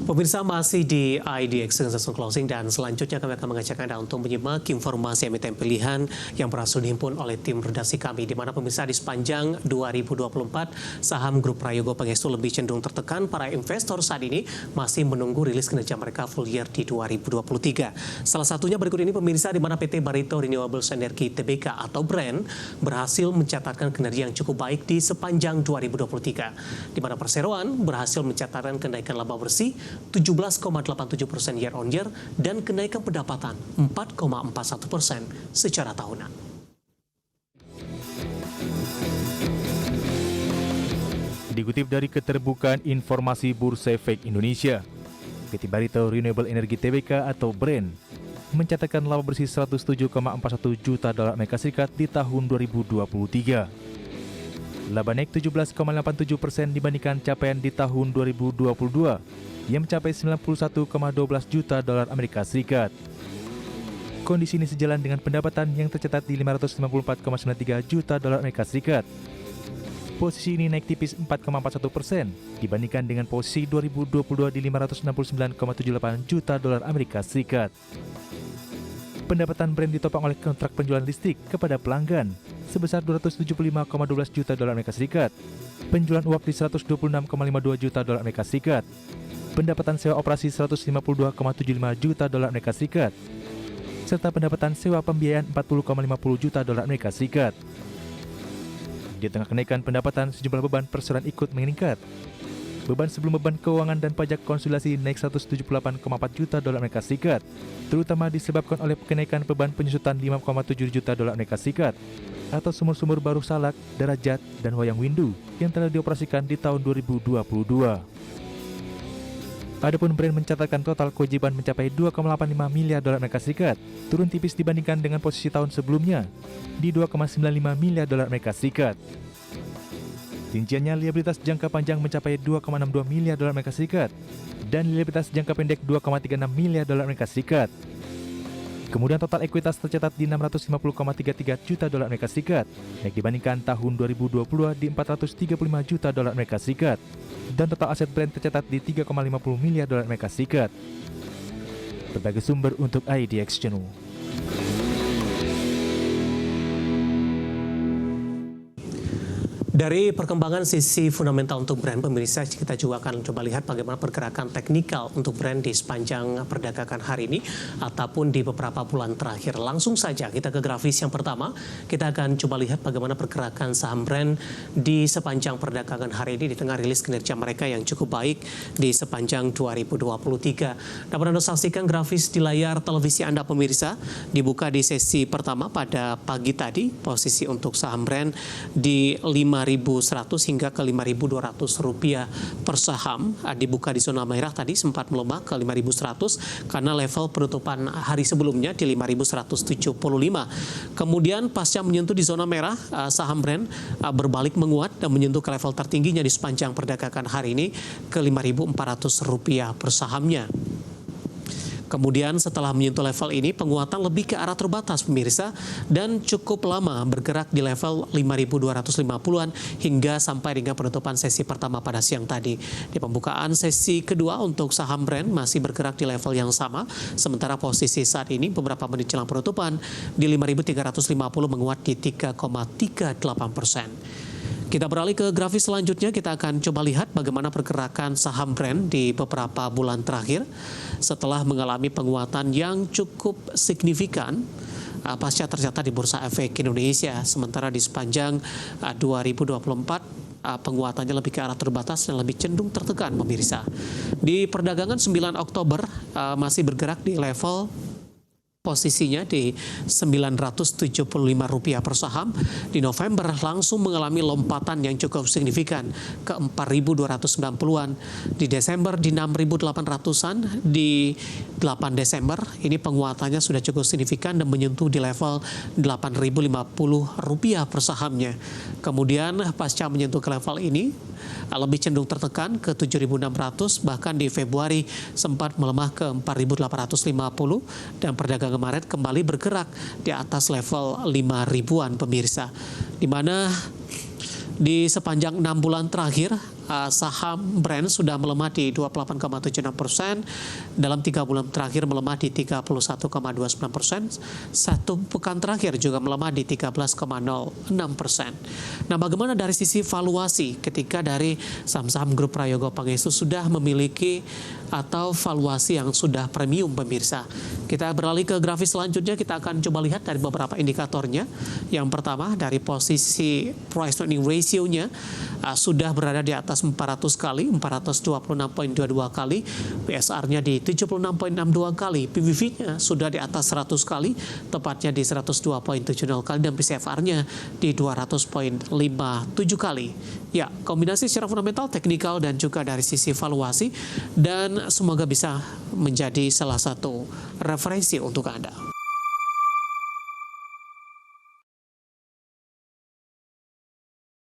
Pemirsa masih di IDX Langsung Closing dan selanjutnya kami akan mengajak Anda untuk menyimak informasi emiten pilihan yang berhasil dihimpun oleh tim redaksi kami, di mana pemirsa di sepanjang 2024 saham Grup Prayogo Pangestu lebih cenderung tertekan. Para investor saat ini masih menunggu rilis kinerja mereka full year di 2023. Salah satunya berikut ini pemirsa, di mana PT Barito Renewables Energy Tbk atau BREN berhasil mencatatkan kinerja yang cukup baik di sepanjang 2023, di mana perseroan berhasil mencatatkan kenaikan laba bersih 17,87% year on year dan kenaikan pendapatan 4,41% secara tahunan. Dikutip dari Keterbukaan Informasi Bursa Efek Indonesia, PT Barito Renewable Energy Tbk atau BREN mencatatkan laba bersih 107,41 juta dolar Amerika Serikat di tahun 2023. Laba naik 17,87% dibandingkan capaian di tahun 2022 yang mencapai 91,12 juta dolar Amerika Serikat. Kondisi ini sejalan dengan pendapatan yang tercatat di 554,93 juta dolar Amerika Serikat. Posisi ini naik tipis 4,41% dibandingkan dengan posisi 2022 di 569,78 juta dolar Amerika Serikat. Pendapatan BREN ditopang oleh kontrak penjualan listrik kepada pelanggan sebesar 275,12 juta dolar Amerika Serikat, penjualan uap di 126,52 juta dolar Amerika Serikat, pendapatan sewa operasi 152,75 juta dolar Amerika Serikat, serta pendapatan sewa pembiayaan 40,50 juta dolar Amerika Serikat. Di tengah kenaikan pendapatan, sejumlah beban perseroan ikut meningkat. Beban sebelum beban keuangan dan pajak konsolidasi naik 178,4 juta dolar Amerika Serikat, terutama disebabkan oleh kenaikan beban penyusutan 5,7 juta dolar Amerika Serikat atau sumur-sumur baru Salak, Darajat, dan Wayang Windu yang telah dioperasikan di tahun 2022. Adapun BREN mencatatkan total kewajiban mencapai 2,85 miliar dolar Amerika Serikat, turun tipis dibandingkan dengan posisi tahun sebelumnya di 2,95 miliar dolar Amerika Serikat. Rinciannya, liabilitas jangka panjang mencapai 2,62 miliar dolar Amerika Serikat dan liabilitas jangka pendek 2,36 miliar dolar Amerika Serikat. Kemudian total ekuitas tercatat di 650,33 juta dolar Amerika Serikat, naik dibandingkan tahun 2022 di 435 juta dolar Amerika Serikat. Dan total aset BREN tercatat di 3,50 miliar dolar Amerika Serikat. Berbagai sumber untuk IDX Channel. Dari perkembangan sisi fundamental untuk BREN, pemirsa, kita juga akan coba lihat bagaimana pergerakan teknikal untuk BREN di sepanjang perdagangan hari ini ataupun di beberapa bulan terakhir. Langsung saja kita ke grafis yang pertama. Kita akan coba lihat bagaimana pergerakan saham BREN di sepanjang perdagangan hari ini di tengah rilis kinerja mereka yang cukup baik di sepanjang 2023. Dapat Anda saksikan grafis di layar televisi Anda, pemirsa. Dibuka di sesi pertama pada pagi tadi, posisi untuk saham BREN di 5.100 hingga ke 5.200 rupiah per saham. Dibuka di zona merah tadi, sempat melemah ke 5.100 karena level penutupan hari sebelumnya di 5.175. Kemudian pasca menyentuh di zona merah, saham BREN berbalik menguat dan menyentuh ke level tertingginya di sepanjang perdagangan hari ini ke 5.400 rupiah per sahamnya. Kemudian setelah menyentuh level ini, penguatan lebih ke arah terbatas, pemirsa, dan cukup lama bergerak di level 5.250-an hingga sampai dengan penutupan sesi pertama pada siang tadi. Di pembukaan sesi kedua untuk saham BREN masih bergerak di level yang sama, sementara posisi saat ini beberapa menit jelang penutupan di 5.350 menguat di 3,38%. Kita beralih ke grafis selanjutnya, kita akan coba lihat bagaimana pergerakan saham BREN di beberapa bulan terakhir setelah mengalami penguatan yang cukup signifikan pasca tercatat di Bursa Efek Indonesia. Sementara di sepanjang 2024 penguatannya lebih ke arah terbatas dan lebih cenderung tertekan, pemirsa. Di perdagangan 9 Oktober masih bergerak di level posisinya di Rp975 per saham. Di November langsung mengalami lompatan yang cukup signifikan ke 4.290-an. Di Desember di 6.800-an. Di 8 Desember ini penguatannya sudah cukup signifikan dan menyentuh di level Rp8.050 per sahamnya. Kemudian pasca menyentuh ke level ini lebih cenderung tertekan ke 7.600, bahkan di Februari sempat melemah ke 4.850 dan perdagangan Maret kembali bergerak di atas level 5.000-an, pemirsa. Di mana di sepanjang 6 bulan terakhir saham Brent sudah melemah di 28,76%, dalam 3 bulan terakhir melemah di 31,29%, satu pekan terakhir juga melemah di 13,06%. Nah, bagaimana dari sisi valuasi ketika dari saham-saham grup Prayogo Pangestu sudah memiliki atau valuasi yang sudah premium pemirsa? Kita beralih ke grafis selanjutnya, kita akan coba lihat dari beberapa indikatornya. Yang pertama dari posisi price to earning ratio-nya sudah berada di atas 400 kali, 426,22 kali, PSR-nya di 76,62 kali, PBV-nya sudah di atas 100 kali, tepatnya di 102,70 kali, dan PCFR-nya di 200,57 kali. Ya, kombinasi secara fundamental, teknikal, dan juga dari sisi valuasi, dan semoga bisa menjadi salah satu referensi untuk Anda.